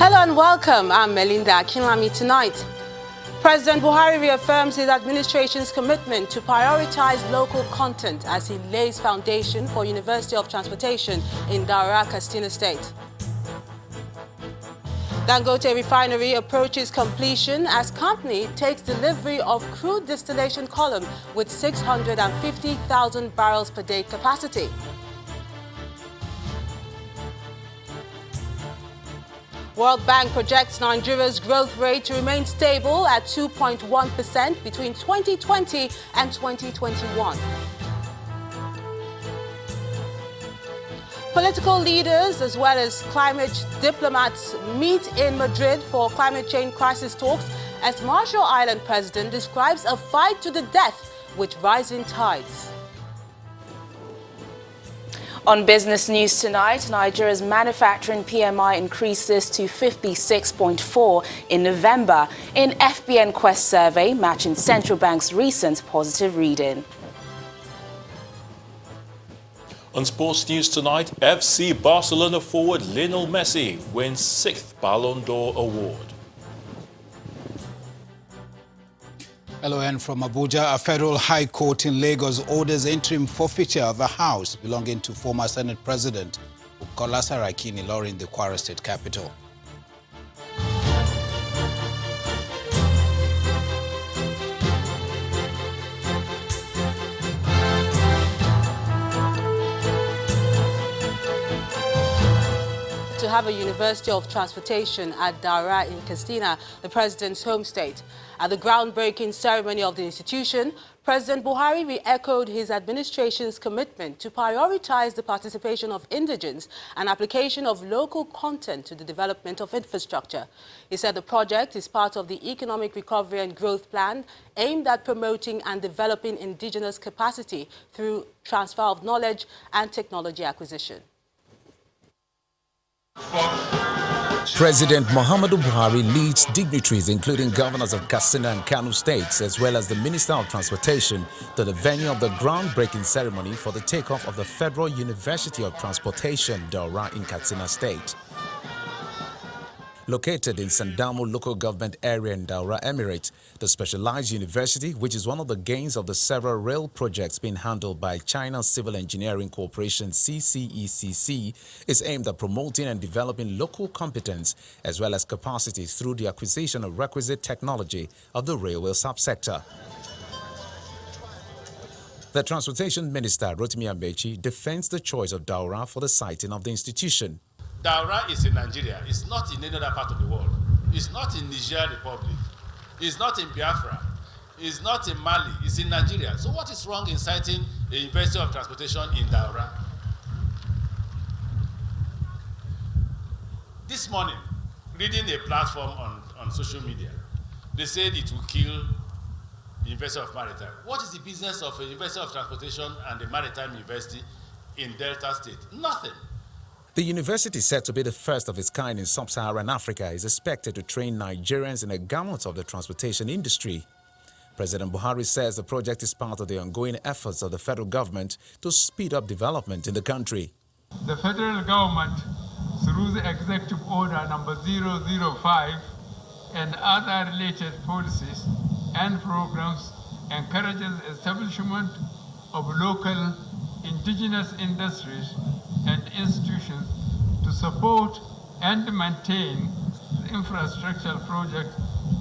Hello and welcome. I'm Melinda Akinlami. Tonight, President Buhari reaffirms his administration's commitment to prioritize local content as he lays foundation for University of Transportation in Daura, Katsina State. Dangote refinery approaches completion as company takes delivery of crude distillation column with 650,000 barrels per day capacity. World Bank projects Nigeria's growth rate to remain stable at 2.1% between 2020 and 2021. Political leaders as well as climate diplomats meet in Madrid for climate change crisis talks as Marshall Island president describes a fight to the death with rising tides. On business news tonight, Nigeria's manufacturing PMI increases to 56.4 in November in FBN Quest survey, matching central bank's recent positive reading. On sports news tonight, FC Barcelona forward Lionel Messi wins 6th Ballon d'Or award. Hello, and from Abuja, a federal high court in Lagos orders interim forfeiture of a house belonging to former Senate President Bukola Saraki in Ilorin, the Kwara State capital. To have a University of Transportation at Daura in Katsina, the president's home state. At the groundbreaking ceremony of the institution, President Buhari re-echoed his administration's commitment to prioritize the participation of indigents and application of local content to the development of infrastructure. He said the project is part of the Economic Recovery and Growth Plan aimed at promoting and developing indigenous capacity through transfer of knowledge and technology acquisition. President Muhammadu Buhari leads dignitaries including governors of Katsina and Kano states as well as the Minister of Transportation to the venue of the groundbreaking ceremony for the takeoff of the Federal University of Transportation Daura in Katsina State. Located in Sandamo local government area in Daura Emirate, the specialized university, which is one of the gains of the several rail projects being handled by China's Civil Engineering Corporation CCECC, is aimed at promoting and developing local competence as well as capacity through the acquisition of requisite technology of the railway subsector. The Transportation Minister, Rotimi Amechi, defends the choice of Daura for the siting of the institution. Daura is in Nigeria. It's not in any other part of the world. It's not in Niger Republic. It's not in Biafra. It's not in Mali. It's in Nigeria. So what is wrong in citing a University of Transportation in Daura? This morning, reading a platform on social media, they said it will kill the University of Maritime. What is the business of a University of Transportation and a Maritime University in Delta State? Nothing. The university, said to be the first of its kind in sub-Saharan Africa, is expected to train Nigerians in a gamut of the transportation industry. President Buhari says the project is part of the ongoing efforts of the federal government to speed up development in the country. The federal government, through the Executive Order number 005 and other related policies and programs, encourages establishment of local indigenous industries and institutions to support and maintain the infrastructural project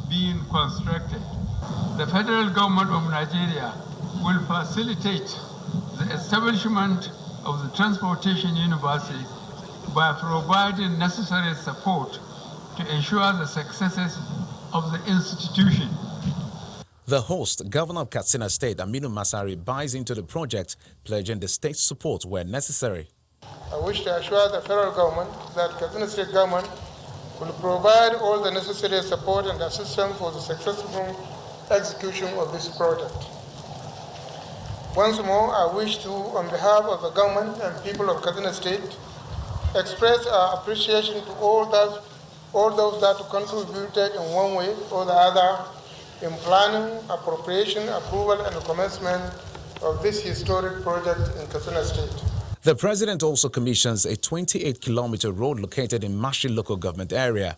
being constructed. The federal government of Nigeria will facilitate the establishment of the Transportation University by providing necessary support to ensure the successes of the institution. The host, Governor of Katsina State, Aminu Masari, buys into the project, pledging the state's support where necessary. I wish to assure the federal government that Katsina State government will provide all the necessary support and assistance for the successful execution of this project. Once more, I wish to, on behalf of the government and people of Katsina State, express our appreciation to all those that contributed in one way or the other in planning, appropriation, approval, and the commencement of this historic project in Katsina State. The president also commissions a 28-kilometer road located in Mashi local government area.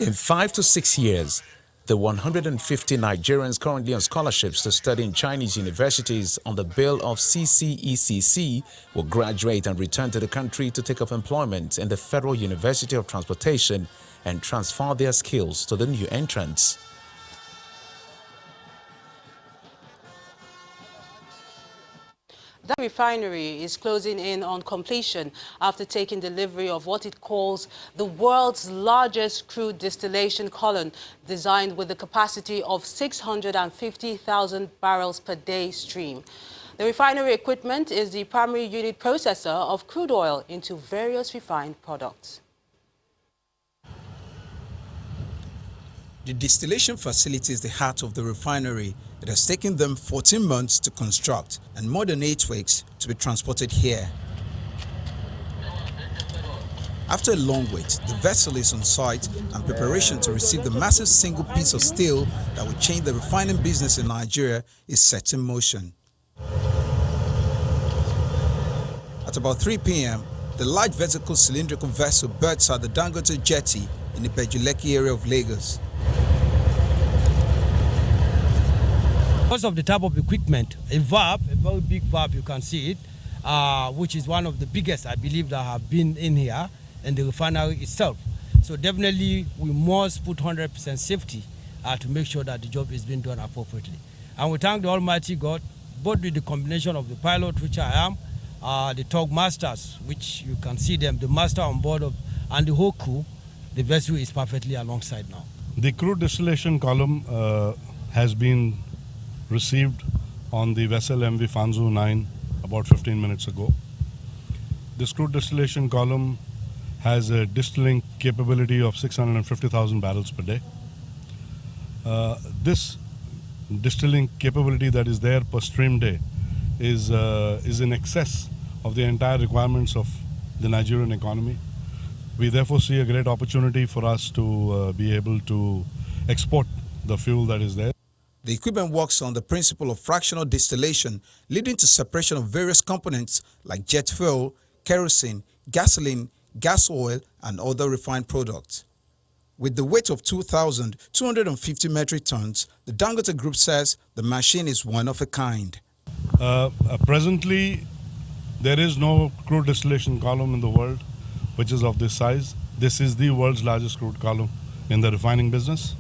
In 5 to 6 years, the 150 Nigerians currently on scholarships to study in Chinese universities on the bill of CCECC will graduate and return to the country to take up employment in the Federal University of Transportation and transfer their skills to the new entrants. The refinery is closing in on completion after taking delivery of what it calls the world's largest crude distillation column, designed with the capacity of 650,000 barrels per day stream. The refinery equipment is the primary unit processor of crude oil into various refined products. The distillation facility is the heart of the refinery. It has taken them 14 months to construct and more than 8 weeks to be transported here. After a long wait, the vessel is on site and preparation to receive the massive single piece of steel that will change the refining business in Nigeria is set in motion. At about 3 p.m., the large vertical cylindrical vessel berths at the Dangote jetty in the Bejuleki area of Lagos. Because of the type of equipment, a valve, a very big valve, you can see it, which is one of the biggest, I believe, that have been in here in the refinery itself. So definitely we must put 100% safety to make sure that the job is being done appropriately. And we thank the Almighty God, both with the combination of the pilot, which I am, the tug masters, which you can see them, the master on board of, and the whole crew. The vessel is perfectly alongside now. The crude distillation column has been received on the vessel MV Fanzu 9 about 15 minutes ago. This crude distillation column has a distilling capability of 650,000 barrels per day. This distilling capability that is there per stream day is in excess of the entire requirements of the Nigerian economy. We therefore see a great opportunity for us to be able to export the fuel that is there. The equipment works on the principle of fractional distillation, leading to separation of various components like jet fuel, kerosene, gasoline, gas oil, and other refined products. With the weight of 2,250 metric tons, the Dangote Group says the machine is one of a kind. Presently, there is no crude distillation column in the world which is of this size. This is the world's largest crude column in the refining business.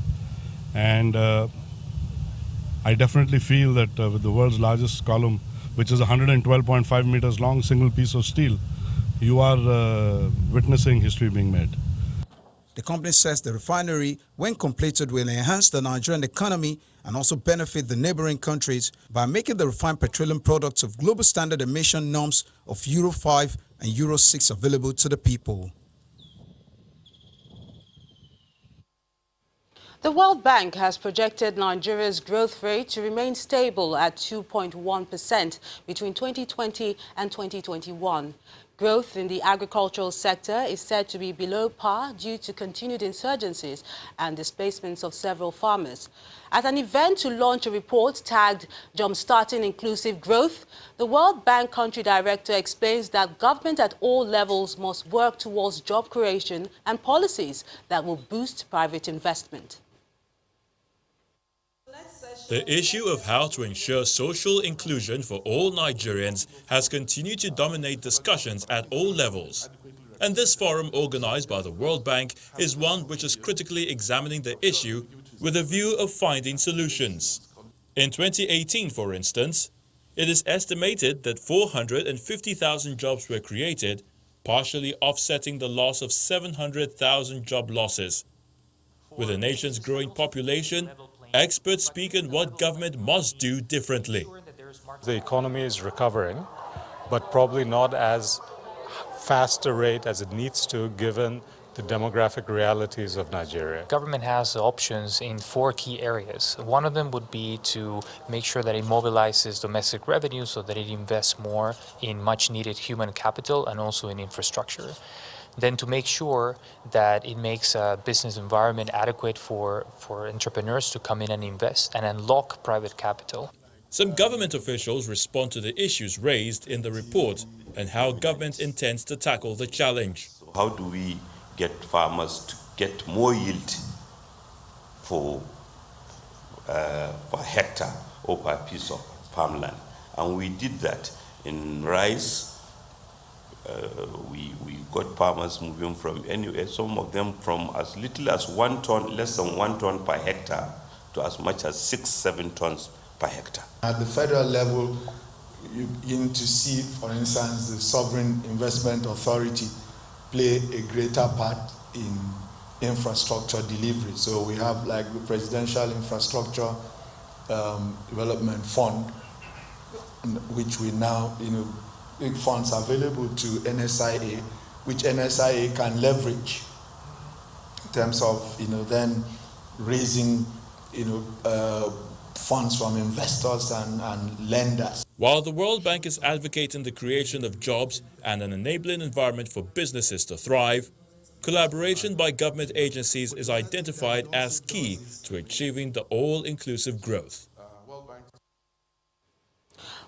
And I definitely feel that with the world's largest column, which is 112.5 meters long, single piece of steel, you are witnessing history being made. The company says the refinery, when completed, will enhance the Nigerian economy and also benefit the neighboring countries by making the refined petroleum products of global standard emission norms of Euro 5 and Euro 6 available to the people. The World Bank has projected Nigeria's growth rate to remain stable at 2.1% between 2020 and 2021. Growth in the agricultural sector is said to be below par due to continued insurgencies and displacements of several farmers. At an event to launch a report tagged Jumpstarting Inclusive Growth, the World Bank Country Director explains that government at all levels must work towards job creation and policies that will boost private investment. The issue of how to ensure social inclusion for all Nigerians has continued to dominate discussions at all levels. And this forum, organized by the World Bank, is one which is critically examining the issue with a view of finding solutions. In 2018, for instance, it is estimated that 450,000 jobs were created, partially offsetting the loss of 700,000 job losses. With the nation's growing population, experts speak on what government must do differently. The economy is recovering, but probably not as fast a rate as it needs to given the demographic realities of Nigeria. Government has options in 4 key areas. One of them would be to make sure that it mobilizes domestic revenue so that it invests more in much needed human capital and also in infrastructure. Then to make sure that it makes a business environment adequate for entrepreneurs to come in and invest and unlock private capital. Some government officials respond to the issues raised in the report and how government intends to tackle the challenge. How do we get farmers to get more yield per hectare or per piece of farmland. And we did that in rice. We got farmers moving from anywhere, some of them from as little as 1 ton, less than 1 ton per hectare, to as much as 6-7 tons per hectare. At the federal level, you begin to see, for instance, the Sovereign Investment Authority play a greater part in infrastructure delivery. So we have like the Presidential Infrastructure Development Fund, which we now, big funds available to NSIA, which NSIA can leverage in terms of, then raising, funds from investors and lenders. While the World Bank is advocating the creation of jobs and an enabling environment for businesses to thrive, collaboration by government agencies is identified as key to achieving the all-inclusive growth.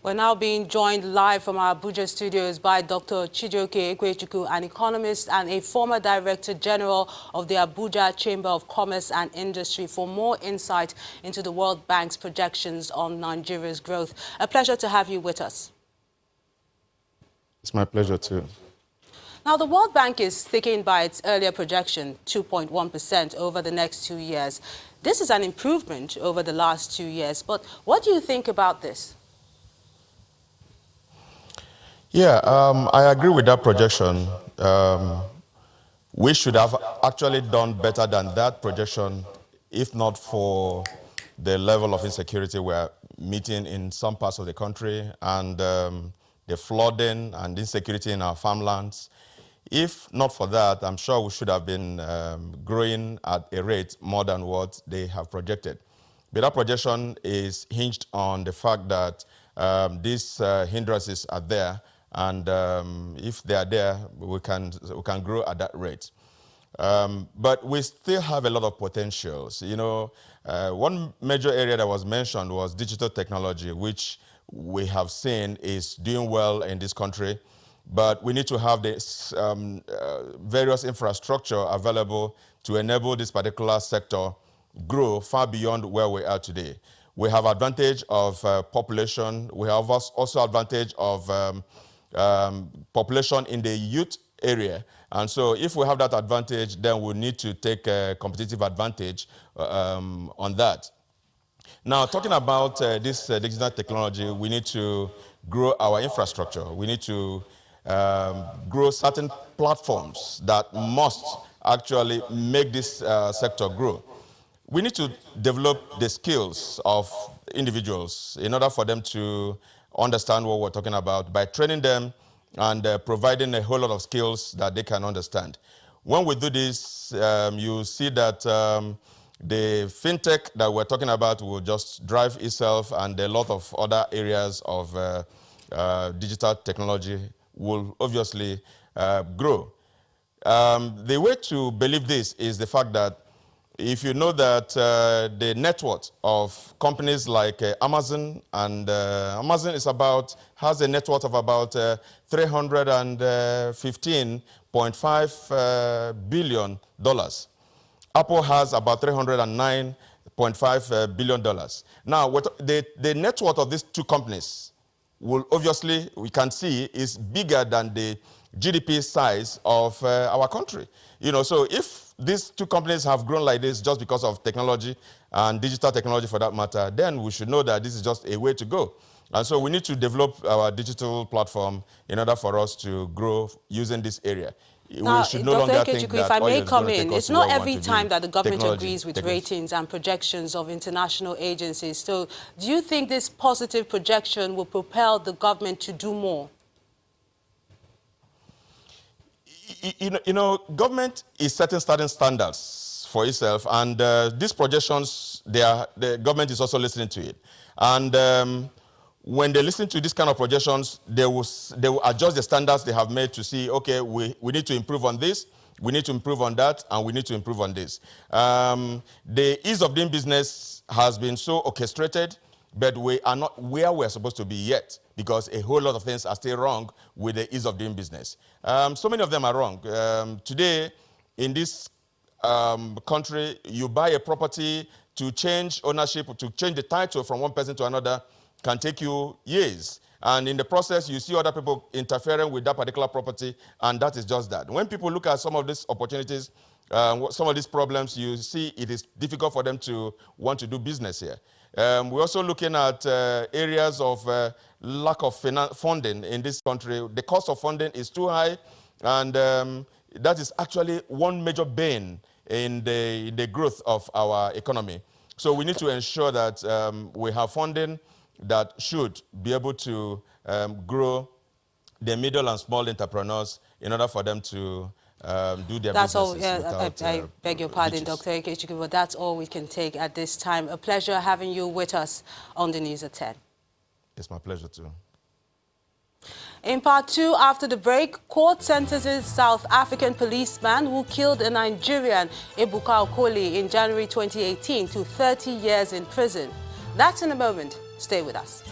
We're now being joined live from our Abuja studios by Dr. Chijioke Ekwechukwu, an economist and a former Director General of the Abuja Chamber of Commerce and Industry, for more insight into the World Bank's projections on Nigeria's growth. A pleasure to have you with us. It's my pleasure too. Now, the World Bank is sticking by its earlier projection, 2.1% over the next 2 years. This is an improvement over the last 2 years, but what do you think about this? Yeah, I agree with that projection. We should have actually done better than that projection, if not for the level of insecurity we're meeting in some parts of the country and the flooding and insecurity in our farmlands. If not for that, I'm sure we should have been growing at a rate more than what they have projected. But that projection is hinged on the fact that these hindrances are there. And if they are there, we can grow at that rate. But we still have a lot of potentials. One major area that was mentioned was digital technology, which we have seen is doing well in this country. But we need to have this various infrastructure available to enable this particular sector grow far beyond where we are today. We have advantage of population. We have also advantage of population in the youth area. And so if we have that advantage, then we need to take a competitive advantage on that. Now, talking about this digital technology, we need to grow our infrastructure. We need to grow certain platforms that must actually make this sector grow. We need to develop the skills of individuals in order for them to understand what we're talking about by training them and providing a whole lot of skills that they can understand. When we do this, you see that the fintech that we're talking about will just drive itself, and a lot of other areas of digital technology will obviously grow. The way to believe this is the fact that if you know that the net worth of companies like Amazon, and Amazon has a net worth of about $315.5 billion. Apple has about $309.5 billion. Now, the net worth of these two companies will obviously, we can see, is bigger than the GDP size of our country. So if these two companies have grown like this just because of technology and digital technology for that matter, then we should know that this is just a way to go. And so we need to develop our digital platform in order for us to grow using this area. Now, we should no longer think that if I may come in, it's not every every time that the government agrees with ratings and projections of international agencies. So do you think this positive projection will propel the government to do more? Government is setting certain standards for itself, and these projections, the government is also listening to it. And when they listen to this kind of projections, they will adjust the standards they have made to see, okay, we need to improve on this, we need to improve on that, and we need to improve on this. The ease of doing business has been so orchestrated, but we are not where we're supposed to be yet, because a whole lot of things are still wrong with the ease of doing business. So many of them are wrong. Today, in this country, you buy a property, to change ownership, to change the title from one person to another can take you years. And in the process, you see other people interfering with that particular property, and that is just that. When people look at some of these opportunities, some of these problems, you see it is difficult for them to want to do business here. We're also looking at areas of lack of funding in this country. The cost of funding is too high, and that is actually one major bane in the growth of our economy. So we need to ensure that we have funding that should be able to grow the middle and small entrepreneurs in order for them to do their that's businesses. All. I beg your pardon, Dr. Ikechukwu, but that's all we can take at this time. A pleasure having you with us on the News at 10. It's my pleasure too. In part 2, after the break, court sentences South African policeman who killed a Nigerian, Ebuka Okoli, in January 2018 to 30 years in prison. That's in a moment. Stay with us.